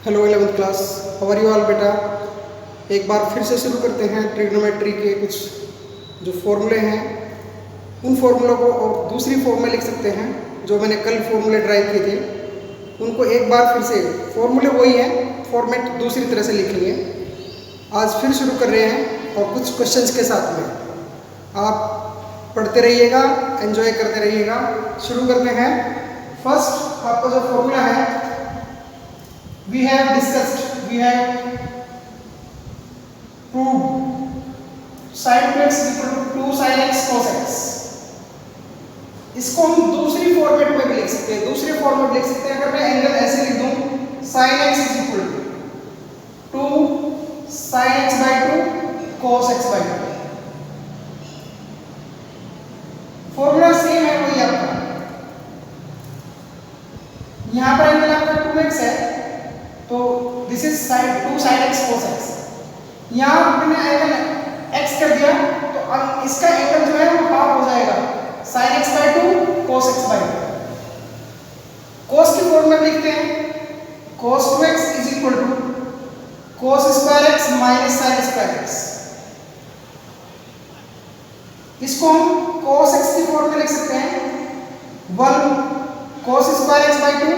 Hello 11th class, how are you all बेटा। एक बार फिर से शुरू करते हैं ट्रिग्नोमेट्री के कुछ जो फॉर्मूले हैं उन फॉर्मूलों को, और दूसरी फॉर्म में लिख सकते हैं जो मैंने कल फॉर्मूले ड्राइव किए थे उनको एक बार फिर से। फॉर्मूले वही हैं, फॉर्मेट दूसरी तरह से लिखेंगे। आज फिर शुरू कर रहे हैं और कुछ क्वेश्चंस के साथ में आप पढ़ते रहिएगा, एंजॉय करते रहिएगा। शुरू करते हैं। फर्स्ट आपका जो फॉर्मूला है, we have proved sin 2x equal to 2 sin x cos x। इसको हम दूसरी फॉर्मेट में भी लिख सकते हैं। दूसरे फॉर्मेट लिख सकते हैं, अगर मैं एंगल ऐसे लिख दूं, sin x is equal to 2 sin x by 2 cos x by 2। Formula same है वही आपका। यहां पर एंगल आपका 2x है तो this is sin 2 sin x cos x। यहाँ मैंने एंगल x कर दिया तो अब इसका एंगल जो है वो हाफ हो जाएगा, sin x by 2 cos x by 2। cos की फॉर्म में लिखते हैं, cos 2x is equal to cos square x minus sin square x। इसको हम cos x की फॉर्म में लिख सकते हैं 1 cos square x by 2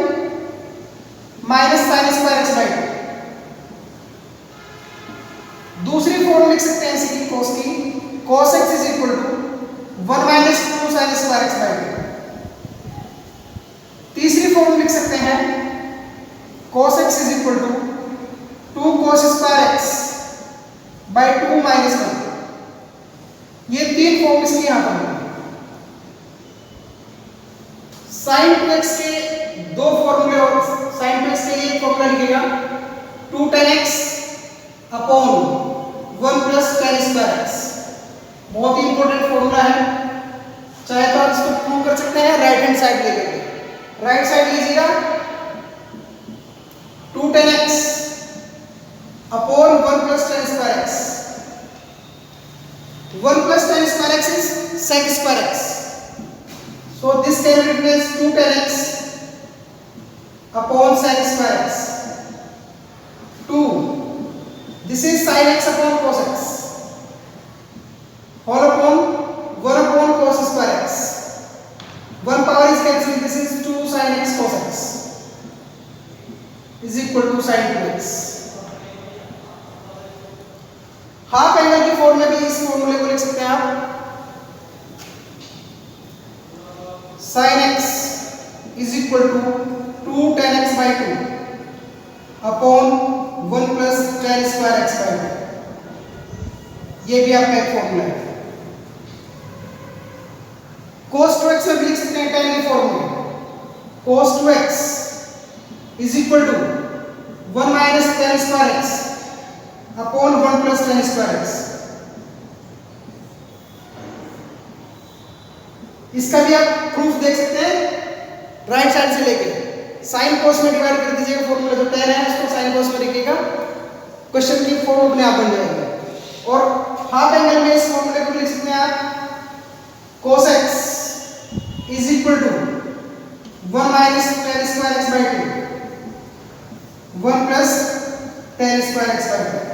minus sign square x by 2। दूसरी फॉर्म लिख सकते हैं इसी की cos की, cos x is equal to 1 minus 2 sine square x by 2। तीसरी फॉर्म लिख सकते हैं cos x is equal to 2 cos square x by 2 minus 1। ये तीन फॉर्म इसकी यहां पर है। sin 2x के दो फॉर्मूले और sin 2x के लिए एक फॉर्मूला लिखिएगा 2 tan x upon 1 plus tan square x। बहुत ही इंपॉर्टेंट फॉर्मूला है। चाहे तो आप इसको प्रूव कर सकते हैं राइट हैंड साइड लेकर। राइट साइड लीजिएगा 2 tan x upon 1 plus tan square x। 1 plus tan square x is sec square x। So this can be written as 2 tan x upon sin square x। 2 this is sin x upon cos x whole upon 1 upon cos square x। 1 power is cancelled, this is 2 sin x cos x is equal to sin 2x। Half angle की form में भी इस फॉर्मूले को लिख सकते हैं आप, sin x is equal to 2 tan x by 2 upon 1 plus tan square x by 2। ये भी आपका एक फॉर्मूला है। cos 2x में भी लिख सकते हैं tan की फॉर्म में, cos 2x is equal to 1 minus tan square x upon 1 plus tan square x। इसका भी आप प्रूफ देख सकते हैं राइट साइड से लेके। साइन कोस में डिवाइड कर दीजिएगा फॉर्मूला, जो tan है उसको साइन कोस में लिखिएगा, क्वेश्चन की फॉर्म अपने आप बन जाएगी। और हाफ एंगल में इस फॉर्मूले को लिख सकते हैं आप cos x is equal to 1 minus tan square x by 2 1 plus tan square x by 2।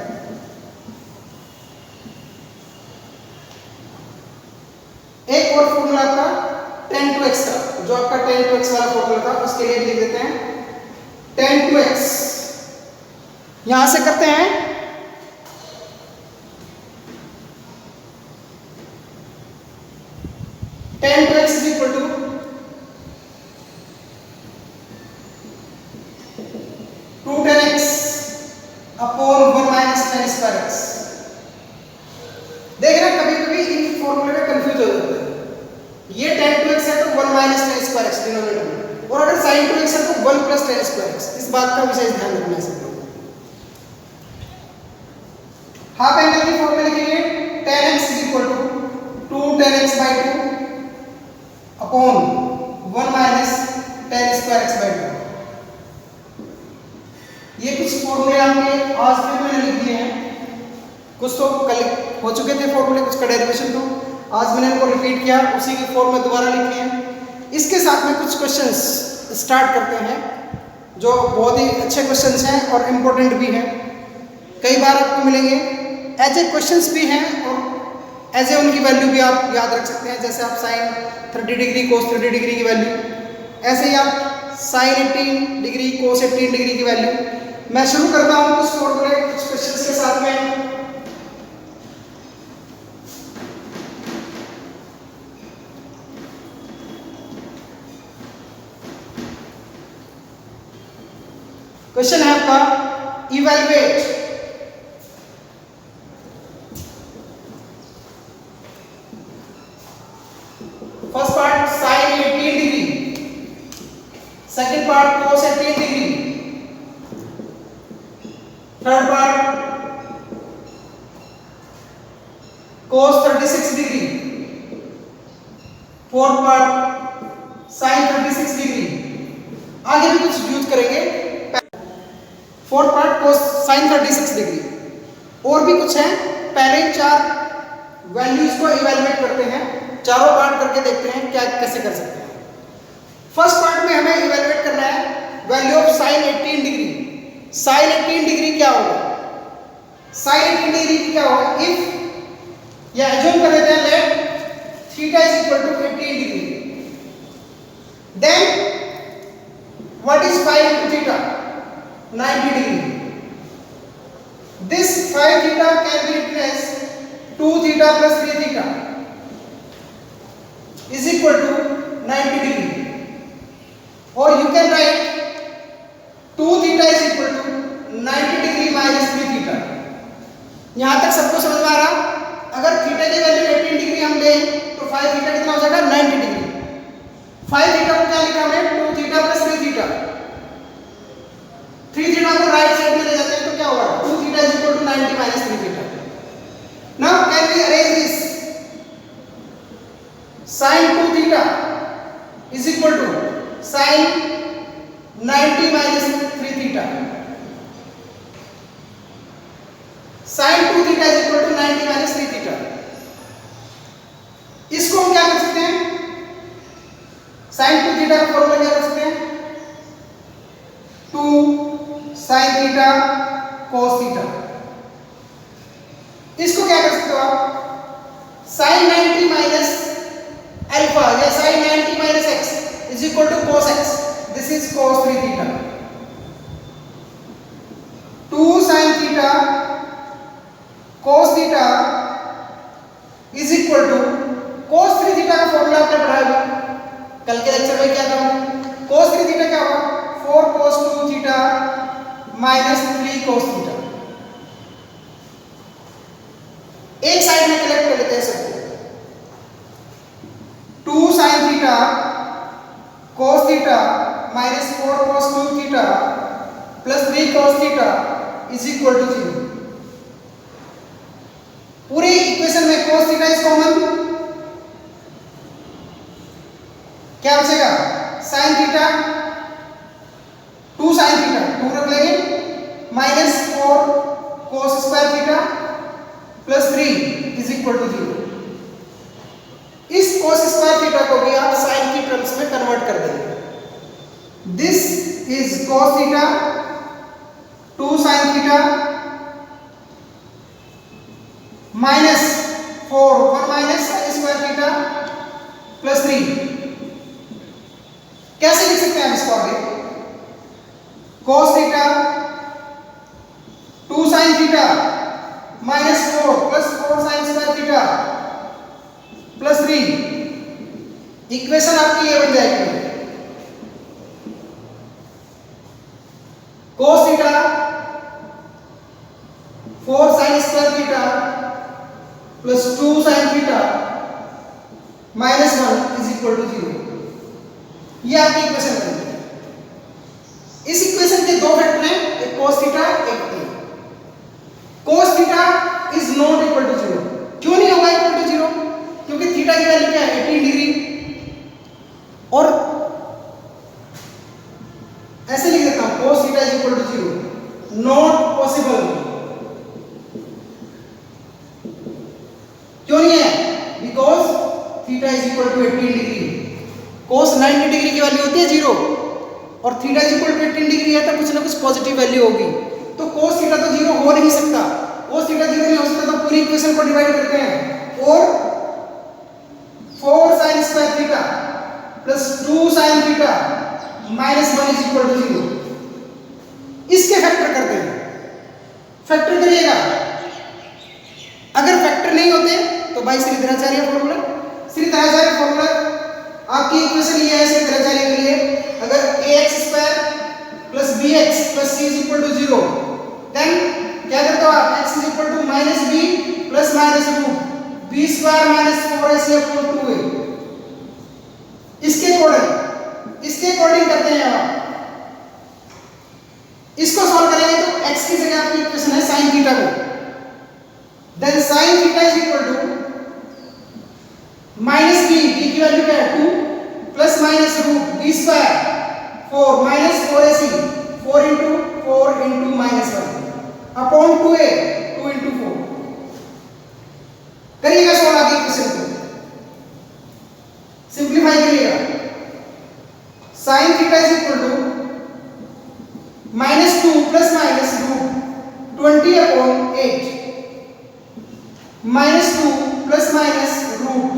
एक और फॉर्मूला आपका tan 2x का, जो आपका tan 2x वाला फॉर्मूला था उसके लिए लिख देते हैं tan 2x। यहां से करते हैं tan 2x is equal to 2 tan x upon 1 minus tan square x। देखना कभी कभी इन फॉर्मूले में कंफ्यूज हो जाता है। ये tan 2x है तो 1 minus tan square x denominator में, और अगर sin 2x है तो 1 प्लस tan स्क्वायर x। इस बात का विशेष ध्यान रखना है सब लोग। हाफ एंगल की फॉर्म में लिखेंगे tan x is equal to 2 tan x by 2 upon 1 minus tan square x by 2। ये कुछ फॉर्मूले आपके आज भी मैंने लिख दिए हैं, कुछ तो कल हो चुके थे फॉर्मूले, कुछ का डेरिवेशन तो आज मैंने इनको रिपीट किया, उसी की फॉर्म में दोबारा लिखे हैं। इसके साथ में कुछ क्वेश्चंस स्टार्ट करते हैं। जो बहुत ही अच्छे क्वेश्चंस हैं और इम्पोर्टेंट भी हैं। कई बार आपको मिलेंगे एज ए क्वेश्चंस भी हैं और एज ए उनकी वैल्यू भी आप याद रख सकते हैं। जैसे आप साइन 30 डिग्री कोस 30 डिग्री की वैल्यू, ऐसे ही आप साइन 18 डिग्री कोस 18 डिग्री की वैल्यू। मैं शुरू करता हूँ कुछ फॉर्मूले कुछ क्वेश्चंस के साथ में। क्वेश्चन है आपका evaluate first part sine 18 degree, second part cos 18 degree, third part cos 36 degree, fourth part sine 36 degree. आगे भी कुछ यूज करेंगे। Fourth part cos sine 36 degree, और भी कुछ है। पहले 4 वैल्यूज को इवैल्यूएट करते हैं, चारों पार्ट करके देखते हैं क्या कैसे कर सकते हैं। फर्स्ट पार्ट में हमें इवैल्यूएट करना है value of sine 18 degree. Sine 18 degree क्या होगा? साइन 18 डिग्री क्या होगा? इफ या एज्यूम कर लेते हैं let theta is equal to 18 degree, then what is 5 into theta? 90 degree. This 5 theta can be written as 2 theta plus 3 theta is equal to 90 degree. Or you can write 2 theta is equal to 90 degree minus 3 theta. यहाँ तक सबको समझ में आ रहा? अगर theta की value 18 degree हम लें तो 5 थीटा कितना हो जाएगा? 90 डिग्री। 5 थीटा को क्या लिखा हमने? 2 थीटा प्लस 3 थीटा। 3 थीटा को राइट साइड में ले जाते हैं तो क्या होगा? 2 theta is equal to 90 minus 3 theta. Now can we arrange this? sin 2 theta is equal to sin 90 minus 3 theta. sin 2 theta is equal to 90 minus 3 theta. इसको हम क्या कर सकते हैं? sin 2 थीटा का फॉर्मूला क्या कर सकते हैं? 2 sin थीटा cos थीटा। इसको क्या कर सकते हो आप? sin 90 माइनस अल्फा या sin 90 minus x is equal to cos x। This is cos 3 theta. 2 sin theta cos theta is equal to cos 3 theta का फॉर्मूला आपने पढ़ा होगा कल के लेक्चर में। क्या था? cos 3 थीटा क्या होगा? 4 cos 2 theta minus 3 cos theta. एक साइड में कलेक्ट कर लेते हैं सबको। 2 sin theta cos theta minus 4 cos 2 theta plus 3 cos theta is equal to 0। पूरी इक्वेशन में cos थीटा इज कॉमन, क्या बचेगा? sin थीटा 2 sin थीटा 2 रख लेंगे minus 4 cos square theta plus 3 is equal to 0। इस cos स्क्वायर थीटा को भी आप sin की टर्म्स में कन्वर्ट कर देंगे। This is cos theta 2 sin theta minus 4 1 minus sin square theta plus 3। कैसे लिख सकते हैं हम इसको आगे? cos theta 2 sin theta minus 4 plus 4 sin square theta plus 3। Equation आपकी ये बन जाएगी cos theta 4 sin square theta plus 2 sin theta minus 1 is equal to 0। ये आपकी इक्वेशन बन गई। इस इक्वेशन के दो फैक्टर हैं, एक cos थीटा एक a। cos theta is not equal to 0। क्यों नहीं होगा इक्वल टू 0? क्योंकि थीटा की वैल्यू क्या है? 18 डिग्री। और ऐसे लिख देता हूं cos theta is equal to 0। Not possible. क्यों नहीं है? Because theta is equal to 18 degree. cos 90 degree की वैल्यू होती है 0 और theta is equal to 18 degree है तो कुछ ना कुछ पॉजिटिव वैल्यू होगी। तो कोस थीटा तो जीरो हो नहीं सकता, कोस थीटा जीरो नहीं हो सकता, तो पूरी इक्वेशन को डिवाइड करते हैं और 4 sin square theta plus 2 sin theta minus 1 is equal to 0, इसके फैक्टर करते हैं। फैक्टर करिएगा, अगर फैक्टर नहीं होते तो भाई श्रीधराचार्य फॉर्मूला, श्रीधराचार्य फॉर्मूला आपकी इक्वेशन ये है श्रीधराचार्य के लिए, अगर ax square plus bx plus c is equal to 0, then क्या करते हो आप, x is equal to minus b plus minus root b square minus 4ac upon 2a, इसके अकॉर्डिंग करते हैं आप। इसको सॉल्व करेंगे तो x की जगह आपकी इक्वेशन है sin थीटा को, then sin theta is equal to minus b की वैल्यू क्या है 2 plus minus root b square 4 minus 4ac 4 into minus 1 upon 2a 2 into 4। करिएगा सॉल्व आगे इक्वेशन को, सिंप्लीफाई करिएगा। sin theta is equal to minus 2 plus minus root 20 upon 8 minus 2 plus minus root,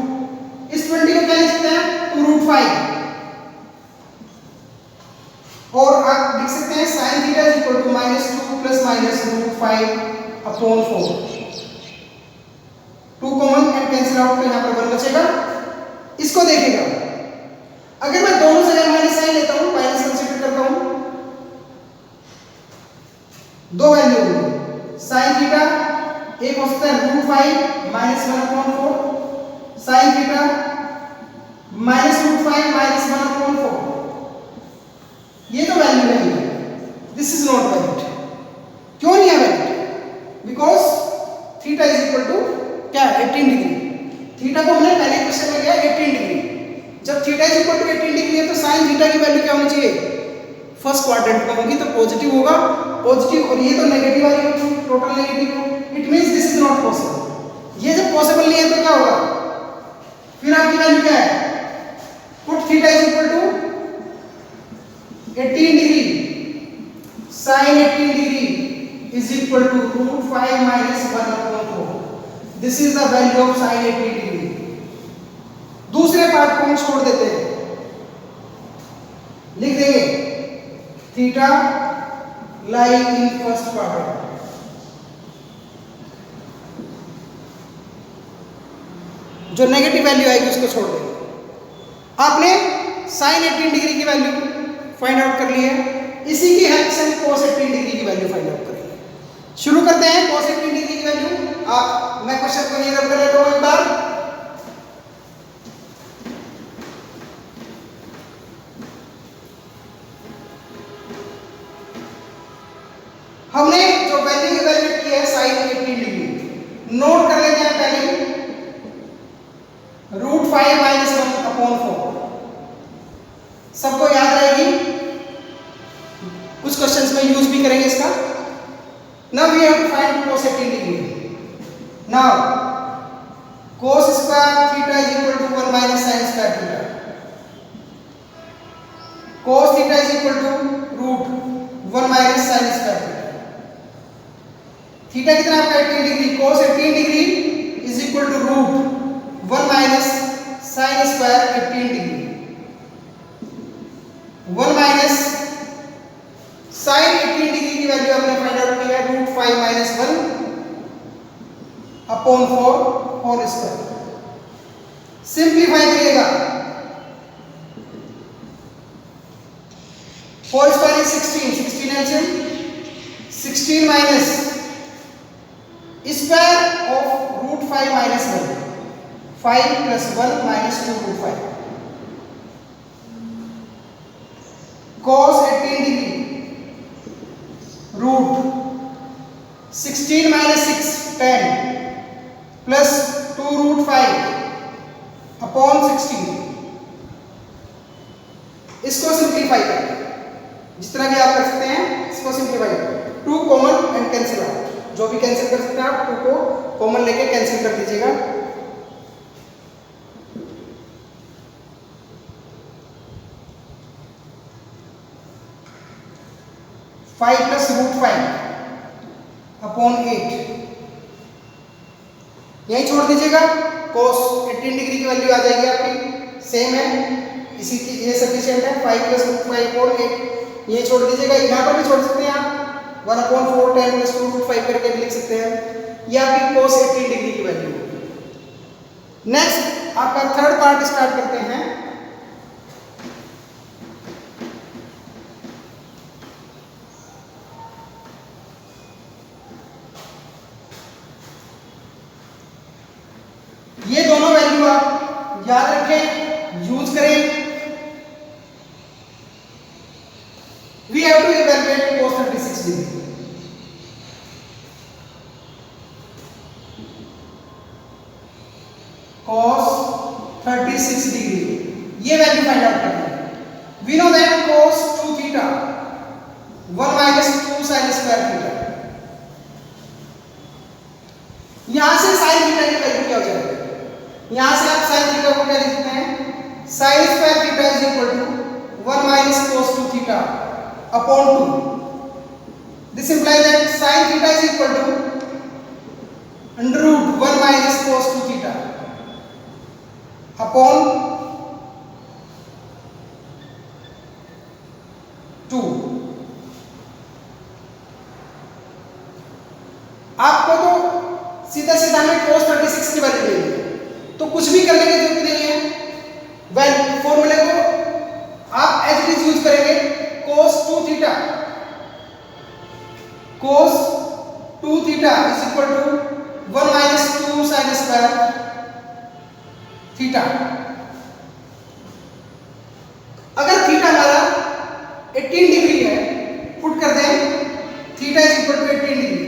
इस 20 को क्या लिख सकते हैं 2 रूट 5, और आप लिख सकते हैं sin theta is equal to minus 2 plus minus root 5 upon 4, 2 common and cancel out, तो यहां पर 1 बचेगा। इसको देखिएगा, अगर मैं दोनों जगह माइनस साइन लेता हूं, माइनस कंसीडर करता हूं, दो वैल्यू होंगी sin थीटा, एक हो सकता है root 5 minus 1 upon 4, sin theta minus root 5 minus 1 upon 4, ये तो वैल्यू नहीं है, दिस इज नॉट वैलिड। क्यों नहीं है valid? Because theta is equal to क्या 18 डिग्री, थीटा को हमने पहले क्वेश्चन में लिया 18 डिग्री, जब theta is equal to 18 degree है तो sin थीटा की वैल्यू क्या होनी चाहिए, फर्स्ट क्वाड्रेंट में होगी, तो पॉजिटिव होगा, पॉजिटिव, और ये तो नेगेटिव वाली होगी, टोटल नेगेटिव हो, it means this is not possible. ये जब पॉसिबल नहीं है तो क्या होगा, फिर आपकी वैल्यू क्या है, put theta is equal to 18 degree, sin 18 degree is equal to root 5 minus 1 upon 4, this is the value of sin 18 degree. दूसरे पार्ट को हम छोड़ देते हैं, लिख देंगे theta lying in first quadrant, जो नेगेटिव वैल्यू आएगी उसको छोड़ देंगे। आपने sin 18 डिग्री की वैल्यू फाइंड आउट कर ली है, इसी की हेल्प से हम cos 18 डिग्री की वैल्यू फाइंड आउट करेंगे। शुरू करते हैं cos 18 डिग्री की वैल्यू। मैं क्वेश्चन को रीड कर लेता हूं एक बार। हमने जो वैल्यू इवैल्यूएट की है sin 18 डिग्री, नोट कर लेते हैं पहले रूट 5 माइनस 1 अपॉन 4, सबको याद रहेगी, कुछ क्वेश्चंस में यूज भी करेंगे इसका। Now we have to find cos 18 degree. Now cos square theta is equal to 1 minus sin square theta, cos theta is equal to root 1 minus sin square theta. Theta कितना आपका 18 degree, cos 18 degree is equal to root 1 minus sin square 18 degree, 1 minus sin 18 degree की value हमने find out की है root 5 minus 1 upon 4 whole square. Simplify करिएगा, 4 square is 16, 16 LCM, 16 minus square of root 5 minus 1, 5 plus 1 minus 2 root 5, cos 18 degree root 16 minus 6 10 plus 2 root 5 upon 16। इसको simplify करें, जितना भी आप कर सकते हैं इसको सिंप्लीफाई करें, 2 कॉमन एंड कैंसिल आउट, जो भी कैंसिल कर सकते हैं आप 2 को कॉमन लेके कैंसिल कर दीजिएगा। 5 प्लस रूट 5 अपॉन 8, यही छोड़ दीजिएगा, cos 18 डिग्री की वैल्यू आ जाएगी आपकी, सेम है, इसी की ये सफिशिएंट है, 5 प्लस रूट 5 अपॉन 8, ये छोड़ दीजिएगा, यहाँ पर भी छोड़ सकते हैं आप, 1 अपॉन 4 10 प्लस 2 रूट 5 करके भी लिख सकते हैं, ये आपकी cos 18 डिग्री की वैल्यू है। नेक्स्ट आपका थर्ड पार्ट स्टार्ट करते हैं। ये दोनों वैल्यू आप याद रखें, यूज करें। We have to evaluate cos 36 degree. cos 36 degree ये वैल्यू फाइंड आउट करनी है। We know that cos 2 theta 1 minus 2 sin square theta, यहां से sin थीटा की वैल्यू क्या हो जाएगी, यहां से आप sin थीटा को क्या लिख सकते हैं, sin square theta is equal to 1 minus cos 2 theta upon 2, this implies that sin theta is equal to under root 1 minus cos 2 theta upon 2। आपको तो सीधा सीधा हमें cos 36 की वैल्यू लेनी है, तो कुछ भी करने की जरूरत नहीं है, वैल्यू फॉर्मूले को आप एज इट इज यूज करेंगे, cos 2 theta is equal to 1 minus 2 sin square theta. अगर थीटा हमारा 18 डिग्री है, पुट कर दें theta is equal to 18 degree,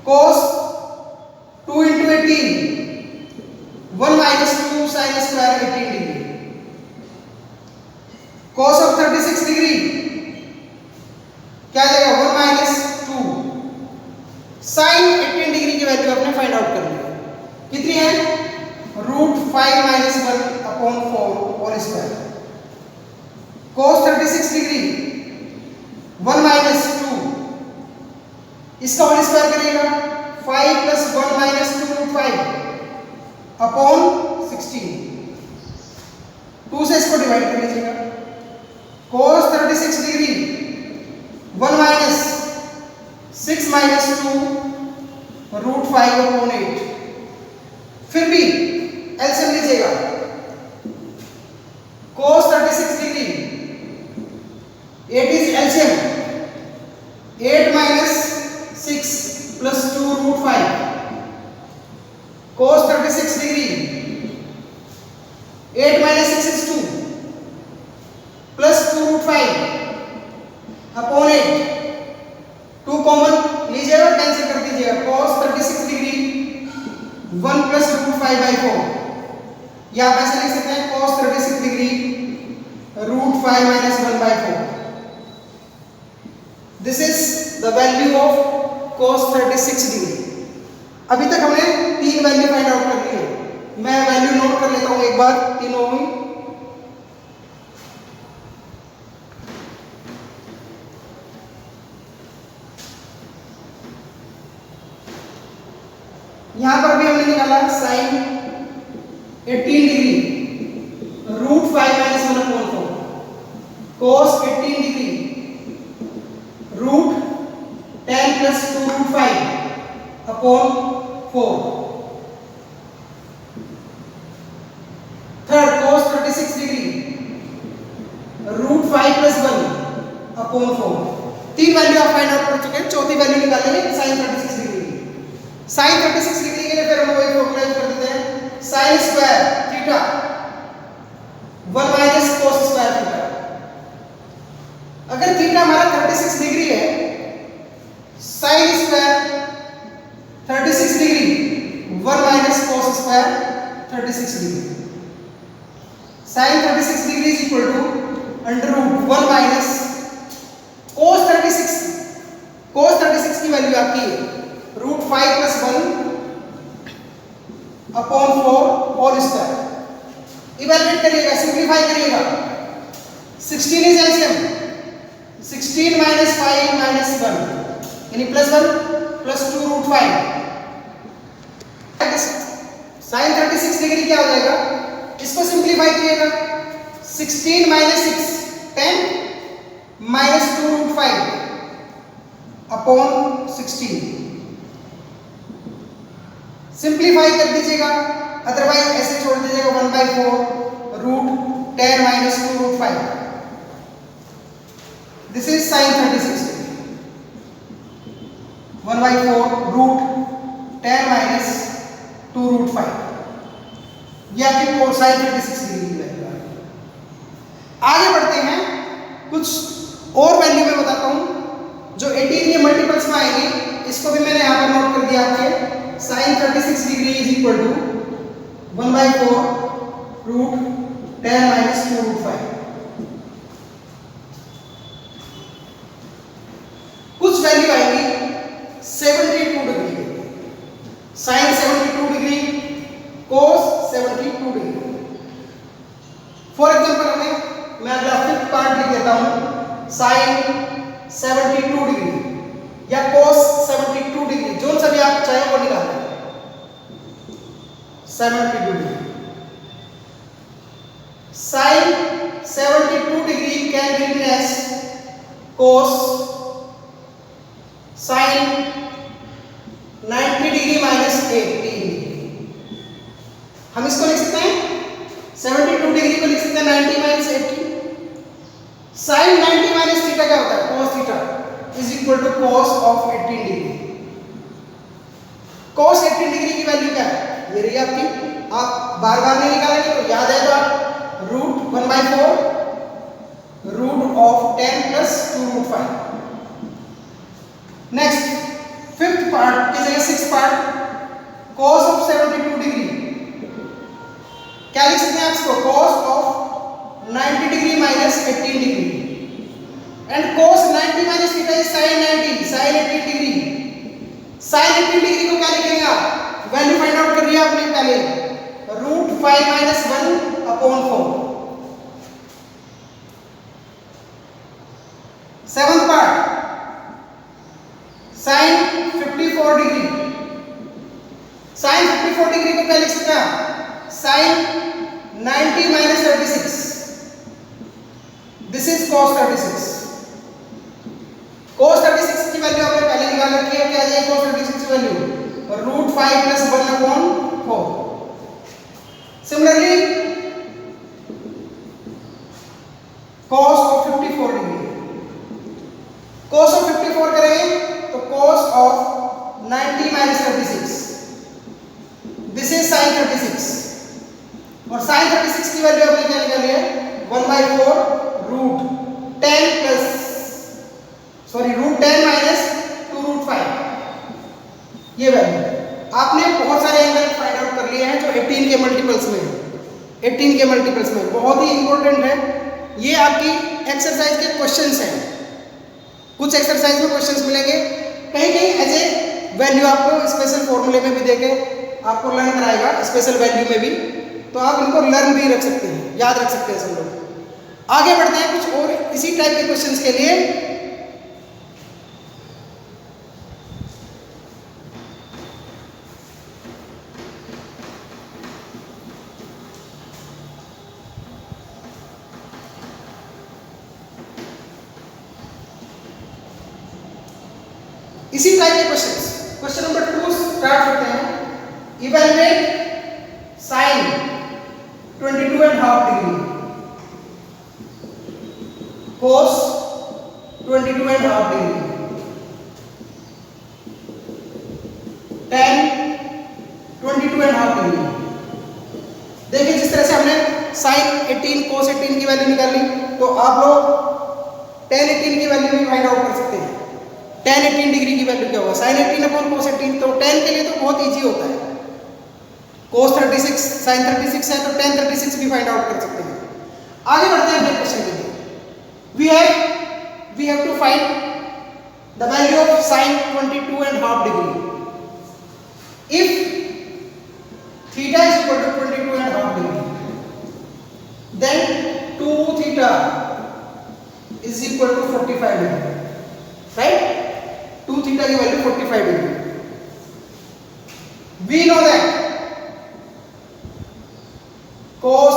cos 2 into 18 1 minus 2 sin square 18 degree, cos of 36 degree क्या आ जाएगा 1 माइनस 2 sin 18 डिग्री की वैल्यू आपने फाइंड आउट कर ली, कितनी है root 5 minus 1 upon 4 whole square, cos 36 degree 1 minus 2 इसका होल स्क्वायर करिएगा 5 प्लस 1 माइनस 2 रूट 5 अपॉन 16, 2 से इसको डिवाइड कर लीजिएगा, cos 36 degree 1 minus 6 minus 2 root 5 upon 8, फिर भी एलसीएम लीजिएगा, cos 36 degree 8 is LCM 8 minus 6 plus 2 root 5, cos 36 degree 8 minus 6 is 2 plus 2 root 5 upon 8, 2 common लीजिएगा, कैंसिल कर दीजिएगा, cos 36 degree 1 plus root 5 by 4, या आप ऐसे लिख सकते हैं cos 36 degree root 5 minus 1 by 4, this is the value of cos 36 degree. अभी तक हमने 3 वैल्यू फाइंड आउट कर ली है, मैं वैल्यू नोट कर लेता हूं एक बार तीनों ही। यहां पर भी हमने निकाला sin 18 degree root 5 minus 1 upon 4, cos 18 degree root 10 plus 2 root 5 upon 4, third cos 36 degree root 5 plus 1 upon 4, 3 value आप फाइंड आउट कर चुके हैं, चौथी वैल्यू निकालेंगे sin 36 डिग्री, sin 36 डिग्री के लिए फिर हम वही फॉर्मूला यूज कर देते हैं, sin square theta 1 minus cos square theta. अगर थीटा हमारा 36 डिग्री है, sin square 36 degree 1 minus cos square 36 degree, sin 36 degree is equal to under root 1 minus cos 36, cos 36 की वैल्यू आपकी है root 5 plus 1 upon 4 whole square, evaluate करिएगा, simplify करिएगा, 16 is LCM 16 minus 5 minus 1 यानी plus 1 plus 2 root 5। Sine 36 degree क्या हो जाएगा, इसको सिंप्लीफाई कीजिएगा। 16 minus 6 10 minus 2 root 5 upon 16 simplify कर दीजिएगा, अदरवाइज ऐसे छोड़ दीजिएगा 1/4 root 10 minus 2 root 5। This is sine 36 1/4 root 10 minus 2 root 5। ये आपकी साइन 36 डिग्री की वैल्यू है। आगे बढ़ते हैं, कुछ और वैल्यू मैं बताता हूं जो 18 के मल्टीपल्स में आएंगे। इसको भी मैंने यहां पर नोट कर दिया आपके। Sine 36 degree is equal to 1/4 root 10 minus 2 root 5। कुछ वैल्यू आएंगी 72 degree, sine 72 degree, cos 72 degree. For example मैं अगला फिफ्थ पार्ट लिख देता हूं, साइन 72 डिग्री या कोस 72 डिग्री, जो सा भी आप चाहे वो निकाल लें। 72 degree sine 72 degree can be written as cos sine 90 degree minus 18। हम इसको लिख सकते हैं 72 डिग्री को लिख सकते हैं 90 माइनस 18। साइन 90 माइनस थीटा क्या होता है, cos theta is equal to cos of 18 degree. cos 18 degree की वैल्यू क्या है, ये रही आपकी। आप बार बार नहीं निकालेंगे तो याद है तो आप root 1/4 root of 10 plus 2 root 5। Next fifth part की जगह sixth part, cos of 72 degree क्या लिख सकते हैं आप इसको, cos of 90 degree minus 18 degree. And cos 90 minus theta is sin 90 sin 18 degree. sin 18 degree को क्या लिखेंगे आप, वैल्यू फाइंड आउट कर लिया आपने पहले, root 5 minus 1 upon 4। Seventh part sin 54 degree. sin 54 degree को क्या लिख सकते हैं आप, sin 90 minus 36। This is cos 36। cos 36 की वैल्यू आपने पहले निकाल रखी है, क्या आ जाएगी cos 36 की value, root 5 plus 1 upon 4। Similarly cos of 54 degree, cos of 54 करेंगे तो cos of 90 minus 36। This is sin 36 और sin 36 की वैल्यू आपने क्या निकाली है, 1/4 रूट 10 माइनस 2 रूट 5। ये वैल्यू आपने बहुत सारे एंगल फाइंड आउट कर लिए हैं जो 18 के मल्टीपल्स में है। 18 के मल्टीपल्स में बहुत ही इंपॉर्टेंट है। ये आपकी एक्सरसाइज के क्वेश्चंस हैं। कुछ एक्सरसाइज में क्वेश्चंस मिलेंगे, कहीं कहीं एज ए वैल्यू आपको स्पेशल फॉर्मूले में भी देके आपको लर्न कराएगा, स्पेशल वैल्यू में भी, तो आप इनको लर्न भी रख सकते हैं, याद रख सकते हैं सब लोग। आगे बढ़ते हैं कुछ और इसी टाइप के क्वेश्चंस के लिए। इसी टाइप के क्वेश्चंस, क्वेश्चन नंबर 2 स्टार्ट करते हैं। Evaluate sine 22.5 degree, cos 22.5 degree, tan 22.5 degree. देखिए जिस तरह से हमने sin 18 cos 18 की वैल्यू निकाली, तो आप लोग tan 18 की वैल्यू भी फाइंड आउट कर सकते हैं। tan 18 डिग्री की वैल्यू क्या होगा, sin 18 अपॉन cos 18। तो tan के लिए तो बहुत इजी होता है, cos 36 sin 36 है तो tan 36 भी फाइंड आउट कर सकते हैं। आगे बढ़ते हैं अगले क्वेश्चन के लिए। we have to find the value of sin 22.5 degree. If theta is equal to 22.5 degree, then 2 theta is equal to 45 degree, right? 2 theta की value 45 degree. We know that cos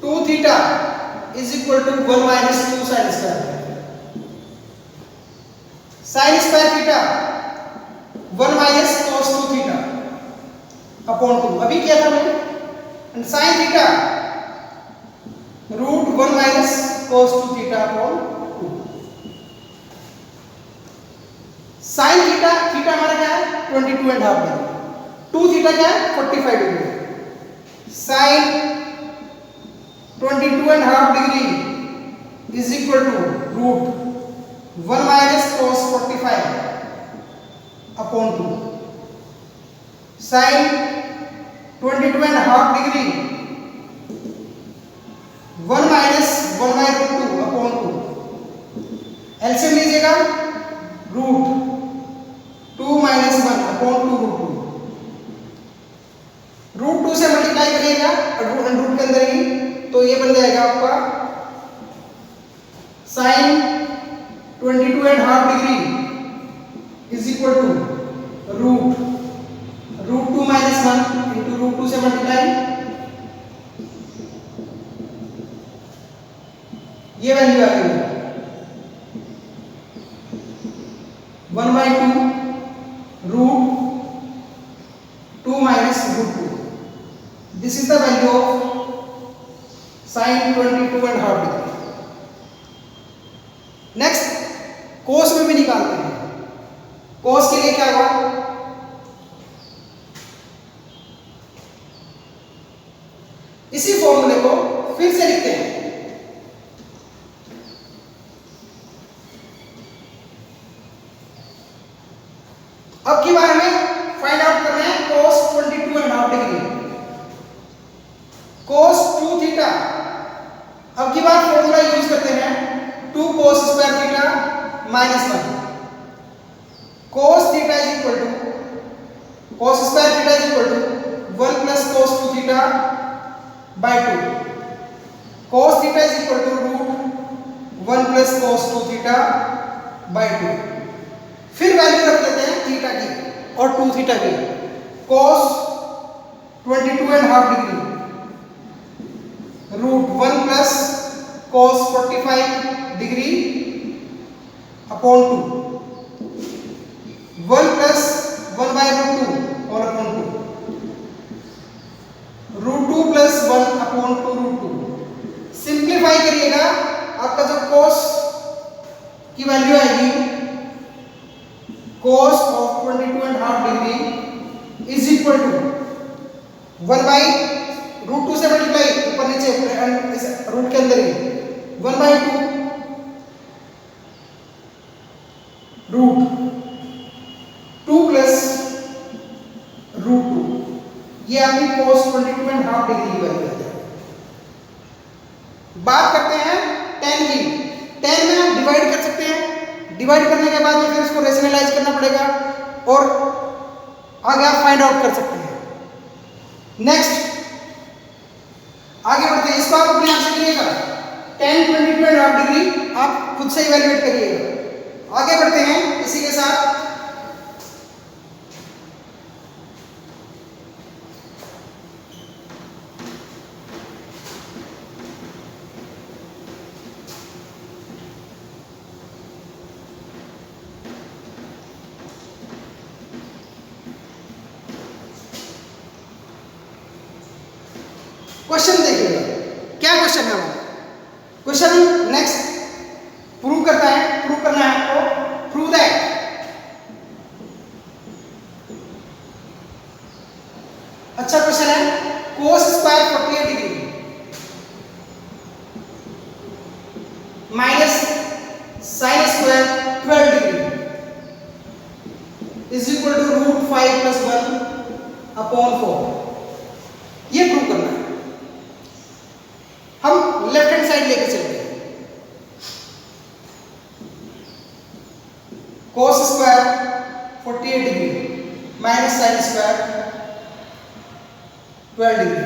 2 theta is equal to 1 minus 2 sin square, sin square theta 1 minus cos 2 theta upon 2 अभी किया था मैंने, and sin theta root 1 minus cos 2 theta upon 2। sin theta, theta हमारा क्या है 22.5 degree, 2 theta क्या है 45 degree, sin 22.5 degree is equal to root 1 minus cos 45 upon 2। sin 22.5 degree 1 minus 1 by root 2 upon 2। LCM लीजिएगा, root 2 minus 1 upon 2 root 2। Root 2 से multiply करिएगा root के अंदर ही, तो ये बन जाएगा आपका sin 22.5 degree is equal to root 2 minus 1 into root 2 से मल्टीप्लाई, ये वैल्यू आ गई 1/2 root 2 minus root 2। This is the value of sin 22.5 degree. Next cos में भी निकालते हैं। cos के लिए क्या होगा, इसी फॉर्मूले को फिर से लिखते हैं। अब की बार हमें फाइंड आउट करना है cos 22.5 डिग्री, cos 2 थीटा। अब की बार फॉर्मूला यूज करते हैं 2 cos square theta minus 1। cos theta is equal to cos square theta is equal to 1 plus cos 2 theta by 2। cos theta is equal to root 1 plus cos 2 theta by 2। फिर value रख देते हैं theta की और 2 theta की। cos 22.5 degree root 1 plus cos 45 degree upon 2। 1 plus 1 by root 2 और upon 2। Root 2 plus 1 upon 2 root 2। Simplify करिएगा, आपका जो cos की वैल्यू आएगी cos of 22.5 degree is equal to 1 by root 2 से मल्टीप्लाई, ऊपर नीचे रूट के अंदर ही 1/2 रूट 2 प्लस रूट 2। ये आपकी cos 22.5 डिग्री की वैल्यू है। बात करते हैं tan की। tan में आप डिवाइड कर सकते हैं, डिवाइड करने के बाद में फिर इसको रेशनलाइज करना पड़ेगा और आगे आप फाइंड आउट कर सकते हैं। नेक्स्ट आगे बढ़ते हैं, इसको आप अपने आप से करिएगा tan 22.5 डिग्री आप खुद से इवैल्यूएट करिएगा। आगे बढ़ते हैं इसी के साथ। क्वेश्चन देखिएगा, क्या क्वेश्चन है हमारा। क्वेश्चन नेक्स्ट प्रूव करता है, प्रूव करना है आपको। प्रूव दैट अच्छा क्वेश्चन है, cos square 48 degree minus sin square 12 degree is equal to root 5 plus 1 upon 4। ये प्रूव करना है। हम लेफ्ट हैंड साइड लेके चलते हैं। cos square 48 degree minus sin square 12 degree.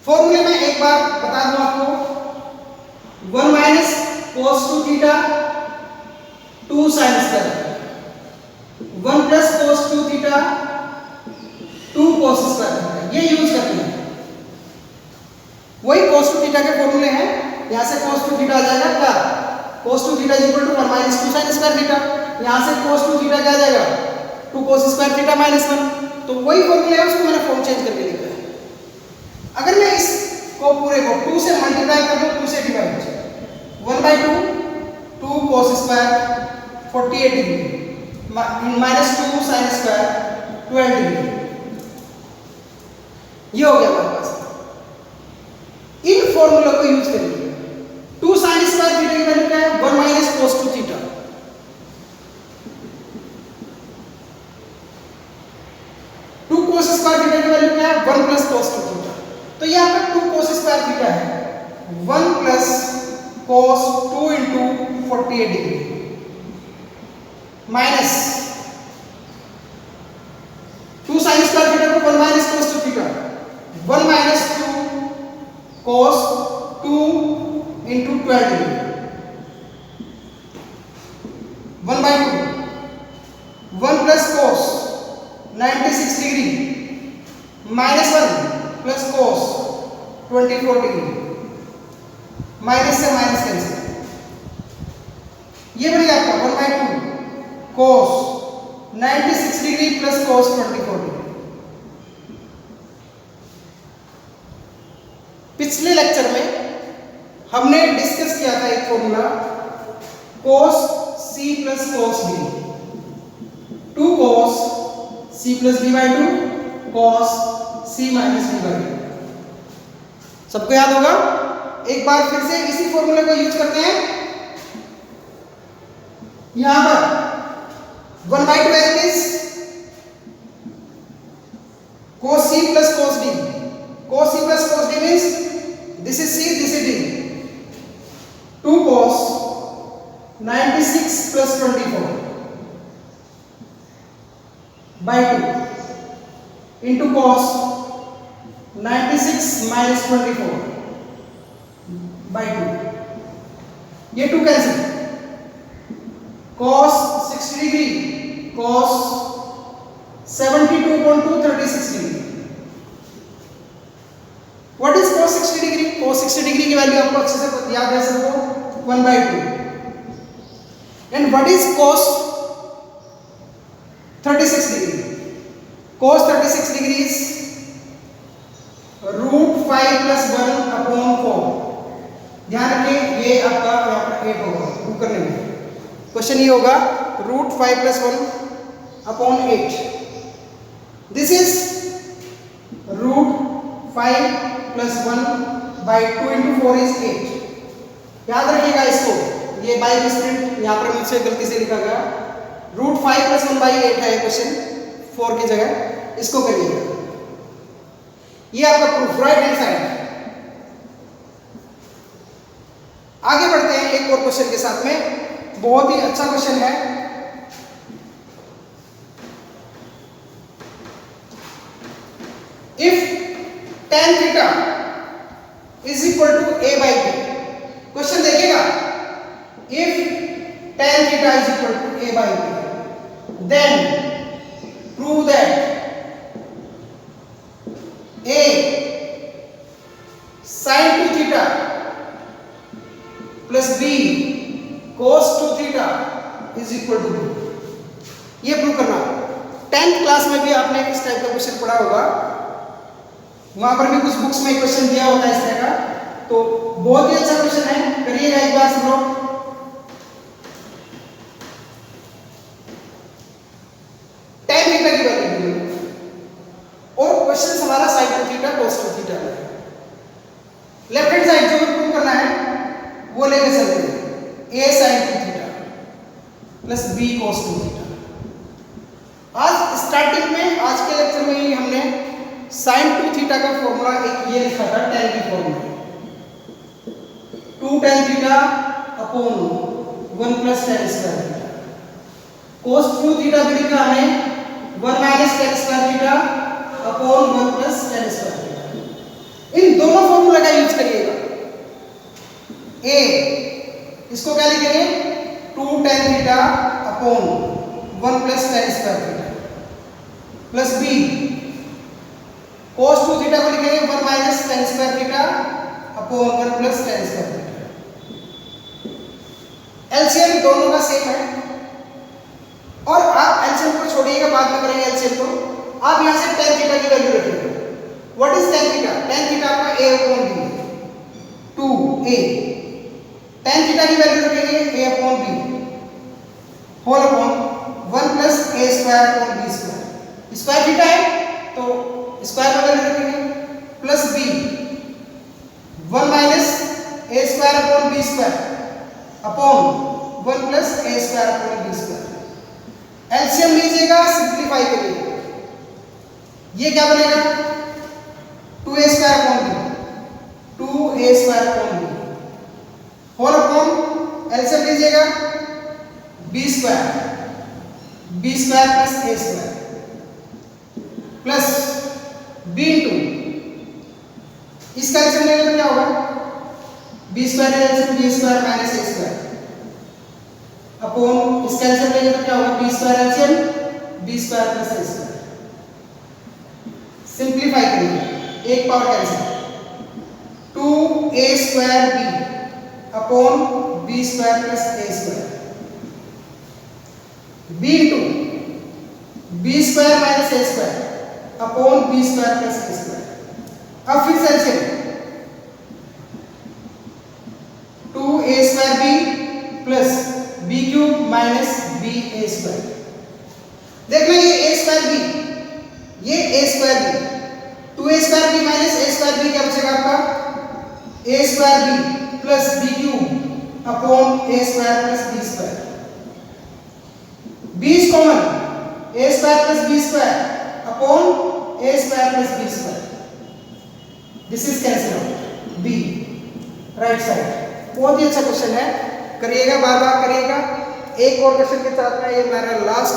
फॉर्मूले में एक एक बार बता दूं आपको, 1 minus cos 2 theta 2 sin square, 1 plus cos 2 theta 2 cos square theta, ये यूज करते हैं। वही cos 2 थीटा के फॉर्मूले हैं, यहां से cos 2 थीटा आ जाएगा क्या, cos 2 theta is equal to 1 minus 2 sin square theta, यहां से cos 2 थीटा क्या आ जाएगा 2 cos स्क्वायर थीटा माइनस 1, तो वही फॉर्मूला है, उसको मैंने फॉर्म चेंज करके लिखा है। अगर मैं इसको पूरे को 2 से मल्टीप्लाई कर दूं, 2 से divide, 1/2 2 cos square 48 degree minus 2 sin square 12 degree, ये हो गया हमारे पास। इन फॉर्मूला को यूज करेंगे। 2 sin स्क्वायर थीटा की वैल्यू क्या है, 1 minus cos 2 theta, 2 cos square theta की वैल्यू क्या है, 1 प्लस cos 2 थीटा, तो ये आपका 2 cos स्क्वायर थीटा है, 1 plus cos 2 into 48 degree minus 2 sin square theta को 1 minus cos 2 theta, 1 minus 2 cos 2 into 12 degree 1/2, 1 plus cos 96 degree minus 1 plus cos 24 degree, minus से minus cancel, ये बढ़िया आपका 1/2 cos 96 degree plus cos 24 degree. पिछले lecture में हमने discuss किया था एक formula cos c plus cos b, 2 cos c plus b by 2 cos c minus b by 2, सबको याद होगा। एक बार फिर से इसी फॉर्मूले को यूज करते हैं। यहां पर 1/2 is cos c plus cos d, cos c plus cos d means this is c, this is d, 2 cos 96 plus 24 by 2 into cos 96 minus 24 by 2, ये 2 cancel, cos 60 degree cos 72.2 36 degree. What is cos 60 degree, cos 60 degree की value आपको अच्छे से याद है सबको, 1/2। And what is cos 36 degree, cos 36 degree is √5 + 1/4। ध्यान रखिए ये आपका यहाँ पर 8 होगा, प्रूव करने में क्वेश्चन ये होगा √5 + 1/8, दिस इज √5 + 1/2 × 4 इज 8। याद रखिएगा इसको, ये बाई मिस्टेक यहाँ पर मुझसे गलती से लिखा गया, √5 + 1/8 है क्वेश्चन 4 की जगह, इसको करिएगा। ये आपका प्रूफ राइट हैंड साइड। आगे बढ़ते हैं एक और क्वेश्चन के साथ में, बहुत ही अच्छा क्वेश्चन है। If tan theta is equal to a by b, question देखिएगा, if tan theta is equal to a by b, then prove that a sin 2 theta plus b cos 2 theta is equal to b। ये prove करना। 10th class में भी आपने इस type का question पढ़ा होगा, वहां पर भी कुछ बुक्स में क्वेश्चन दिया होता है इस तरह का, तो बहुत ही अच्छा क्वेश्चन है, करिएगा एक बार सब लोग। tan थीटा की वैल्यू दी है और क्वेश्चन हमारा sin 2 थीटा cos 2 थीटा है। लेफ्ट हैंड साइड जो प्रूव करना है वो लेके चलते हैं, a sin 2 theta plus b cos 2 theta. आज स्टार्टिंग में आज के लेक्चर में ही हमने sin 2 थीटा का फॉर्मूला एक ये लिखा था, tan की formula 2 tan theta upon 1 plus tan square theta, cos 2 theta भी लिखा है 1 minus tan square theta upon 1 plus tan square theta. इन दोनों फॉर्मूला का यूज ए, इसको क्या लिखेंगे 2 tan theta upon 1 plus tan square theta, plus B cos 2 theta को लिखेंगे 1 minus tan square theta upon 1 plus tan square theta. LCM दोनों का सेम है, और आप एलसीएम को छोड़िएगा, बाद में करेंगे एलसीएम को। आप यहां से tan थीटा की वैल्यू रखिएगा। What is tan theta? tan theta आपका a upon b, 2a। tan theta की वैल्यू रखेंगे a upon b whole upon 1 plus a square upon b square. Square theta है तो स्क्वायर में वैल्यू रखेंगे, plus b 1 minus a square upon b square upon 1 plus a square upon b square. LCM लीजिएगा, simplify करिएगा, ये क्या बनेगा 2a square upon b, 2a square upon b whole upon LCM लीजिएगा b square plus a square plus b into, इसका LCM लेंगे तो क्या होगा b square LCM b square minus a square upon, इसका एलसीएम लेंगे तो क्या होगा b square LCM b square plus a square. Simplify करिए, एक power cancel, 2a square b upon b square plus a square, b into b square minus a square upon b square plus a square. अब फिर से LCM 2a square b plus b cube minus ba square. देखना ये a square b, ये a square b, 2a square b minus a square b क्या बचेगा आपका a square b plus b cube upon a square plus b square. b is common, a square plus b square upon a square plus b square. This is cancel out, b right side. बहुत ही अच्छा question है, करिएगा, बार बार करिएगा। एक और question के साथ में ये मेरा लास्ट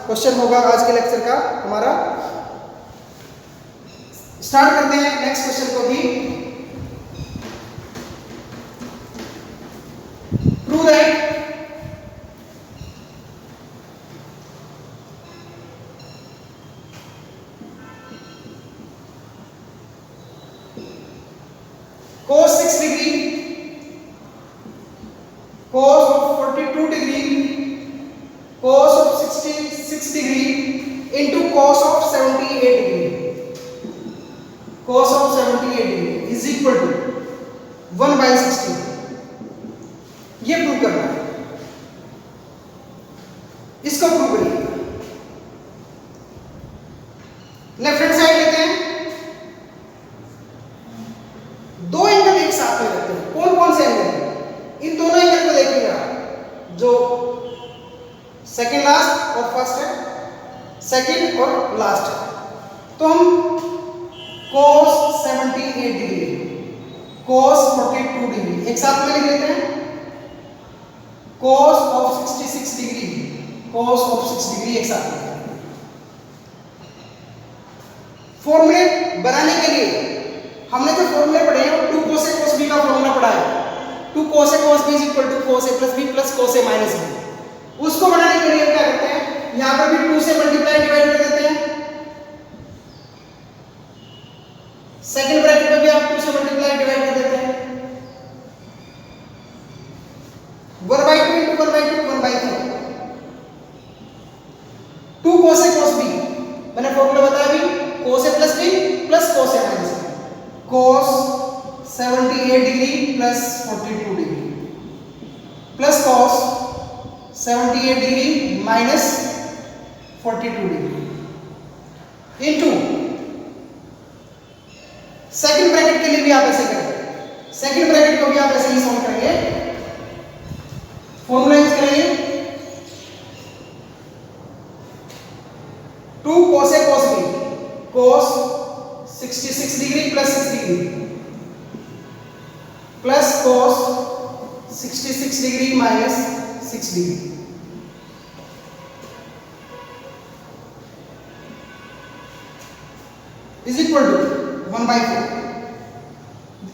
क्वेश्चन होगा आज के लेक्चर का हमारा। स्टार्ट करते हैं नेक्स्ट क्वेश्चन को भी। Prove that cos 6 degree, cos of 42 degree, cos of 66 degree into cos of 78 degree, cos of 78 degree is equal to 1 by 60। ये प्रूव करना है, इसको प्रूव करिए। लेफ्ट हैंड साइड लेते हैं, दो एंगल एक साथ में रखते हैं। कौन कौन से एंगल? इन दोनों एंगल को देखिएगा, जो सेकंड लास्ट और फर्स्ट है, सेकंड और लास्ट है। तो हम cos 78 डिग्री, cos 42 डिग्री एक साथ में लिख लेते हैं। cos of 66 degree, cos of 6 degree एक साथ में। फॉर्मूले बनाने के लिए हमने जो फॉर्मूले पढ़े हैं वो 2 cos a cos b का फॉर्मूला पढ़ा है। 2 cos a cos b equal to cos a plus b plus cos a minus b। उसको बनाने के लिए क्या करते हैं, यहाँ पर भी 2 से मल्टीप्लाई डिवाइड कर देते हैं। सेकंड ब्रैकेट में भी आप 2 से मल्टीप्लाई डिवाइड कर देते हैं। 1/2 into 1/2 1/4। 2 cos a cos b मैंने फॉर्मूला बताया भी, cos a plus b plus cos a minus b, cos 78 degree plus 42 degree plus cos 78 degree minus 42 degree into second bracket के लिए भी आप ऐसे करेंगे। सेकंड ब्रैकेट को भी आप ऐसे ही सॉल्व करेंगे, फॉर्मूला यूज करेंगे। 2 cos a cos b, cos 66 degree plus 6 degree plus cos 66 degree minus 6 degree is equal to 1/4।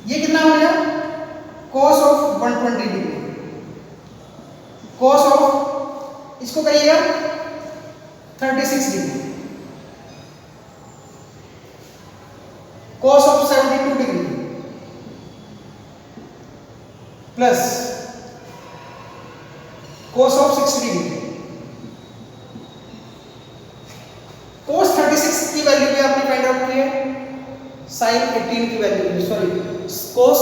ये कितना हो गया, cos of 120 120 degree. cos of इसको करिएगा 36 degree. cos of 72 degree plus cos of 60 degree. cos 36 की value भी आपने find out की है, sin 18 की वैल्यू भी, सॉरी cos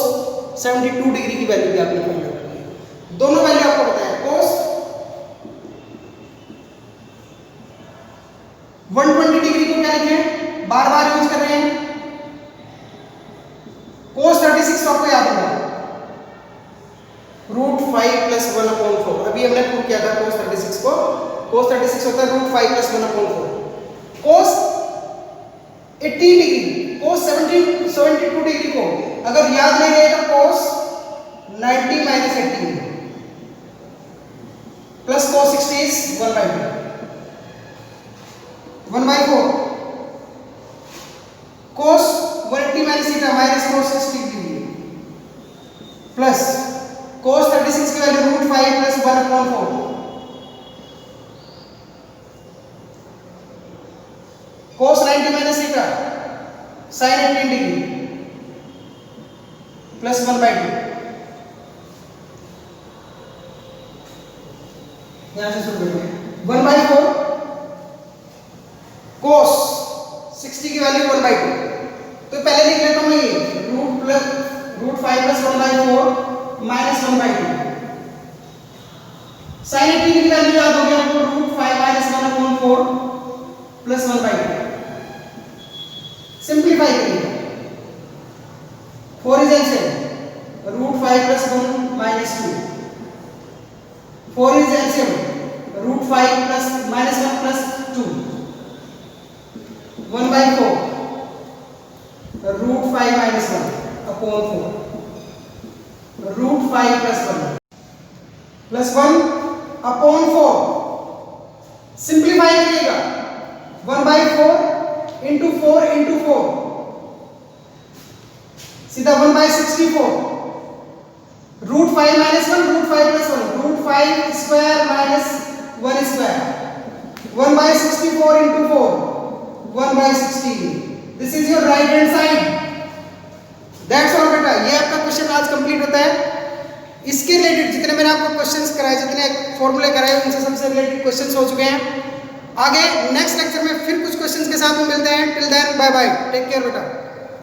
72 डिग्री की वैल्यू भी आपने फाइंड आउट की है। दोनों वैल्यू आपको पता है। cos 120 डिग्री को क्या लिखें, बार बार यूज कर रहे हैं। cos 36 तो आपको याद होगा √5 + 1/4। अभी हमने प्रूव किया था cos 36 को। cos 36 होता है √5 + 1/4। cos 80 डिग्री, cos 72 डिग्री को अगर याद नहीं रहे तो cos 90 - 80 plus cos 60 is 1/2 1/4। cos 180 - θ minus cos 60 degree plus cos 36 की value √5 + 1/4 cos 90 - θ sin 18 degree plus 1/2। यहां से शुरू करते हैं। 1/4 cos 60 की वैल्यू 1/2, तो पहले लिख लेता हूं मैं ये √5 + 1/4 माइनस 1/2। sin 18 की वैल्यू याद हो गया आपको √5 - 1/4 प्लस 1/2। सिंप्लीफाई करिए, 4 is LCM, √5 + 1 - 2, 4 is LCM, √5 + -1 + 2, 1/4 √5 - 1/4 √5 + 1/4 simplify करिएगा, 1/4 × 4 × 4 सीधा 1/64 √5 - 1 √5 + 1 √5 square -1 square 1/64 × 4 1/16। This is your right hand side. That's all बेटा, ये आपका क्वेश्चन आज कंप्लीट होता है। इसके रिलेटेड जितने मैंने आपको क्वेश्चंस कराए, जितने फॉर्मूले कराए, उनसे सबसे रिलेटेड क्वेश्चंस हो चुके हैं। आगे नेक्स्ट लेक्चर में फिर कुछ क्वेश्चंस के साथ में मिलते हैं। Till then bye bye, take care बेटा।